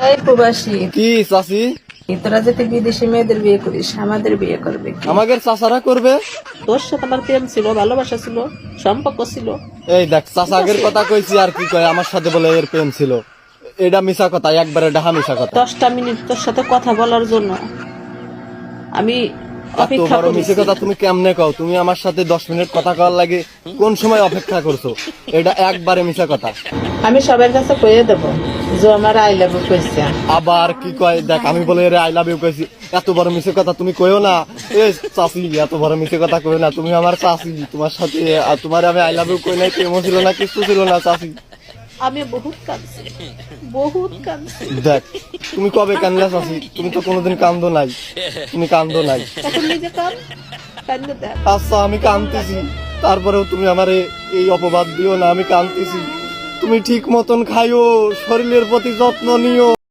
এই প্রবাসী, কি চাচি? তোরা যদি বিদেশি মেয়েদের বিয়ে করিস, আমাদের বিয়ে করবে কি? আমাদের চাচারা করবে? তোর সাথে আমার প্রেম ছিল, ভালোবাসা ছিল, সম্পর্ক ছিল। এই দেখ, চাচা আগের কথা কইছি আর কি কয়, আমার সাথে বলে এর প্রেম ছিল। এটা মিশা কথা, একবারে ডাহা মিশা কথা। 10টা মিনিট তোর সাথে কথা বলার জন্য আমি এত অপেক্ষা বড় মিশে কথা তুমি কেমনে কও? তুমি আমার সাথে 10 মিনিট কথা কওয়ার লাগে কোন সময় অপেক্ষা করছো? এটা একবারে মিশা কথা। আমি সবার কাছে কয়ে দেবো যে আমার আই লাভ ইউ কইছে। আবার কি কয় দেখ, আমি বলে এর আই লাভ ইউ কইছি। এত বড় মিশে কথা তুমি কইও না। এ চাচি, এত বড় মিশে কথা কইও না। তুমি আমার চাচি, তোমার সাথে তোমার আমি আই লাভ ইউ কই নাই, প্রেমও ছিল না, কিছু ছিল না চাচি। আমি বহুত কাঁদছি, বহুত কাঁদছি। দেখ, তুমি কবে কান্দলা চাচি? তুমি তো কোনোদিন কান্দো নাই, তুমি কান্দো নাই। এখন নিজে কান্দে দেখ। আচ্ছা, আমি কান্দতেছি, তারপরেও তুমি আমার এই অপবাদ দিও না। আমি কান্দতেছি। তুমি ঠিক মতন খাইও, শরীরের প্রতি যত্ন নিও।